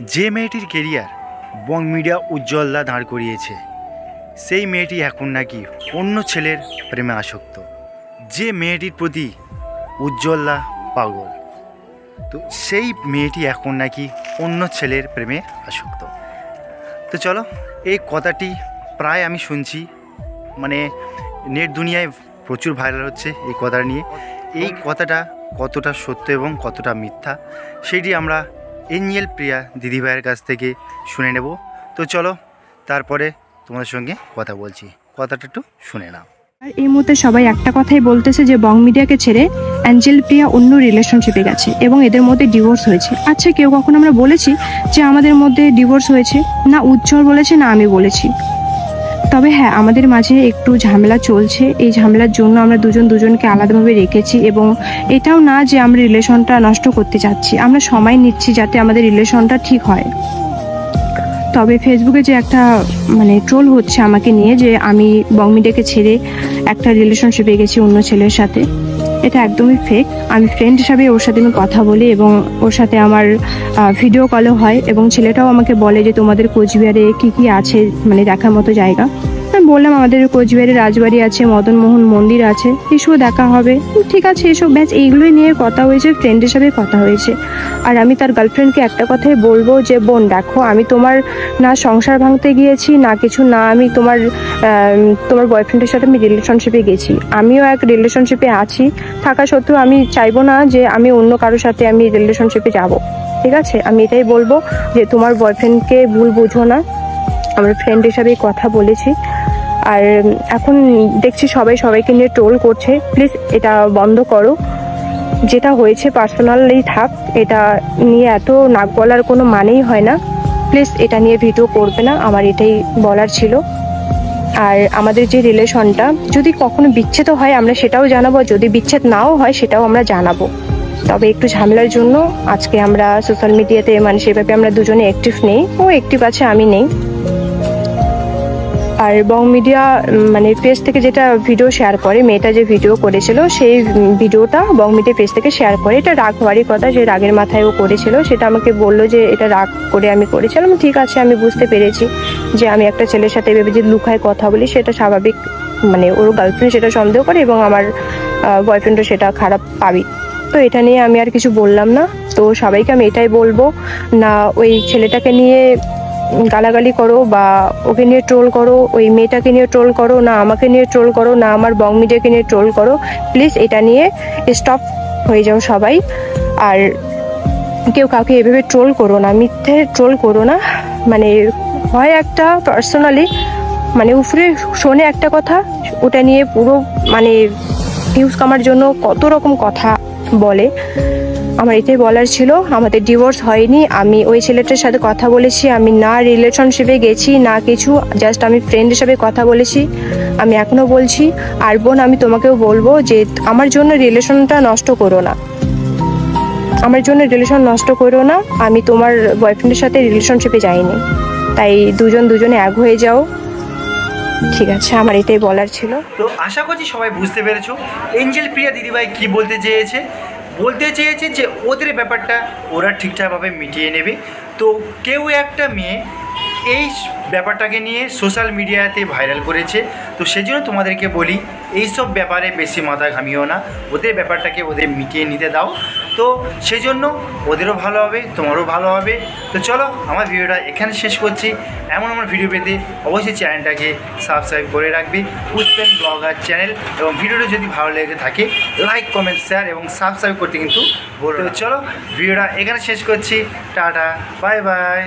যে মেয়েটির কেরিয়ার বং মিডিয়া উজ্জ্বলদা দাঁড় করিয়েছে সেই মেয়েটি এখন নাকি অন্য ছেলের প্রেমে আসক্ত। যে মেয়েটির প্রতি উজ্জ্বলদা পাগল, তো সেই মেয়েটি এখন নাকি অন্য ছেলের প্রেমে আসক্ত। তো চলো, এই কথাটি প্রায় আমি শুনছি, মানে নেট দুনিয়ায় প্রচুর ভাইরাল হচ্ছে এই কথা নিয়ে। এই কথাটা কতটা সত্য এবং কতটা মিথ্যা সেটি আমরা এঞ্জেল প্রিয়া দিদিভাইয়ের কাছ থেকে শুনে নেব। তো চলো, তারপরে তোমাদের সঙ্গে কথা বলছি, কথাটা একটু শুনে নাও। আর এই মুহূর্তে সবাই একটা কথাই বলতেছে যে বং মিডিয়াকে ছেড়ে অ্যাঞ্জেল প্রিয়া অন্য রিলেশনশিপে গেছে এবং এদের মধ্যে ডিভোর্স হয়েছে। আচ্ছা, কেউ কখন আমরা বলেছি যে আমাদের মধ্যে ডিভোর্স হয়েছে? না উজ্জ্বল বলেছে, না আমি বলেছি। তবে হ্যাঁ, আমাদের মাঝে একটু ঝামেলা চলছে। এই ঝামেলার জন্য আমরা দুজনকে আলাদাভাবে রেখেছি এবং এটাও না যে আমরা রিলেশনটা নষ্ট করতে চাচ্ছি, আমরা সময় নিচ্ছি যাতে আমাদের রিলেশনটা ঠিক হয়। তবে ফেসবুকে যে একটা ট্রোল হচ্ছে আমাকে নিয়ে যে আমি বং মিডিয়াকে ছেড়ে একটা রিলেশনশিপে গেছি অন্য ছেলের সাথে, এটা একদমই ফেক। আমি ফ্রেন্ড হিসাবে ওর সাথে আমি কথা বলি এবং ওর সাথে আমার ভিডিও কলও হয় এবং ছেলেটাও আমাকে বলে যে তোমাদের কোচবিহারে কি আছে দেখার মতো জায়গা। আমি বললাম আমাদের কোচবিহারে রাজবাড়ি আছে, মদনমোহন মন্দির আছে, এসবও দেখা হবে। ঠিক আছে, এসব ব্যাচ এইগুলোই নিয়ে কথা হয়েছে, ফ্রেন্ড হিসাবে কথা হয়েছে। আর আমি তার গার্লফ্রেন্ডকে একটা কথাই বলবো যে বোন দেখো, আমি তোমার না সংসার ভাঙতে গিয়েছি না কিছু, না আমি তোমার বয়ফ্রেন্ডের সাথে আমি রিলেশনশিপে গেছি। আমিও এক রিলেশনশিপে আছি, থাকা সত্ত্বেও আমি চাইবো না যে আমি অন্য কারোর সাথে আমি রিলেশনশিপে যাব। ঠিক আছে, আমি এটাই বলবো যে তোমার বয়ফ্রেন্ডকে ভুল বুঝো না, আমরা ফ্রেন্ড হিসাবেই কথা বলেছি। আর এখন দেখছি সবাইকে নিয়ে ট্রোল করছে, প্লিজ এটা বন্ধ করো। যেটা হয়েছে পার্সোনালি থাক, এটা নিয়ে এত নাক বলার কোনো মানেই হয় না। প্লিজ এটা নিয়ে ভিডিও করবে না, আমার এটাই বলার ছিল। আর আমাদের যে রিলেশনটা যদি কখনো বিচ্ছেদ হয় আমরা সেটাও জানাবো, যদি বিচ্ছেদ নাও হয় সেটাও আমরা জানাবো। তবে একটু ঝামেলার জন্য আজকে আমরা সোশ্যাল মিডিয়াতে সেভাবে আমরা দুজনে অ্যাক্টিভ নেই, ও অ্যাক্টিভ আছে আমি নেই। আর বং মিডিয়া পেজ থেকে যেটা ভিডিও শেয়ার করে, মেয়েটা যে ভিডিও করেছিল সেই ভিডিওটা বং মিডিয়া পেজ থেকে শেয়ার করে। এটা রাগ হওয়ারই কথা, যে রাগের মাথায় ও করেছিল। সেটা আমাকে বললো যে এটা রাগ করে আমি করেছিলাম। ঠিক আছে, আমি বুঝতে পেরেছি যে আমি একটা ছেলের সাথে ভেবে যে লুকায় কথা বলি সেটা স্বাভাবিক, ওর গার্লফ্রেন্ড সেটা সন্দেহ করে এবং আমার বয়ফ্রেন্ডও সেটা খারাপ পাবি। তো এটা নিয়ে আমি আর কিছু বললাম না। তো সবাইকে আমি এটাই বলবো, না ওই ছেলেটাকে নিয়ে গালাগালি করো বা ওকে নিয়ে ট্রোল করো, ওই মেয়েটাকে নিয়ে ট্রোল করো, না আমাকে নিয়ে ট্রোল করো, না আমার বং মিডিয়াকে নিয়ে ট্রোল করো। প্লিজ এটা নিয়ে স্টপ হয়ে যাও সবাই। আর কেউ কাউকে এভাবে ট্রোল করো না, মিথ্যে ট্রোল করো না। হয় একটা পার্সোনালি উপরে শোনে একটা কথা, ওটা নিয়ে পুরো ভিউজ কামার জন্য কত রকম কথা বলে। আমার এটাই বলার ছিল, আমাদের ডিভোর্স হয়নি, আমি ওই ছেলেটার সাথে কথা বলেছি, আমি না রিলেশনশিপে গেছি না কিছু, জাস্ট আমি ফ্রেন্ড হিসাবে কথা বলেছি। আমি এখনও বলছি। আর বোন, আমি তোমাকেও বলবো যে আমার জন্য রিলেশনটা নষ্ট করো না, আমার জন্য রিলেশন নষ্ট করো না। আমি তোমার বয়ফ্রেন্ডের সাথে রিলেশনশিপে যাইনি, তাই দুজনে এক হয়ে যাও। ঠিক আছে, আমার এটাই বলার ছিল। তো আশা করছি সবাই বুঝতে পেরেছো এঞ্জেল প্রিয়া দিদিভাই কি বলতে চেয়েছে যে ওদের ব্যাপারটা ওরা ঠিকঠাকভাবে মিটিয়ে নেবে। তো কেউ একটা মেয়ে এই ব্যাপারটাকে নিয়ে সোশ্যাল মিডিয়াতে ভাইরাল করেছে, তো সেজন্য তোমাদেরকে বলি এইসব ব্যাপারে বেশি মাথা ঘামিও না, ওদের ব্যাপারটাকে ওদের মিটিয়ে নিতে দাও। তো সেজন্য ওদেরও ভালো হবে, তোমারও ভালো হবে। তো চলো, আমার ভিডিওটা এখানে শেষ করছি। এমন আমার ভিডিও পেতে অবশ্যই চ্যানেলটাকে সাবস্ক্রাইব করে রাখবে, পুষ্পেন ব্লগার চ্যানেল। এবং ভিডিওটা যদি ভালো লেগে থাকে লাইক কমেন্ট শেয়ার এবং সাবস্ক্রাইব করতে কিন্তু বলো। চলো, ভিডিওটা এখানে শেষ করছি। Tata, bye bye.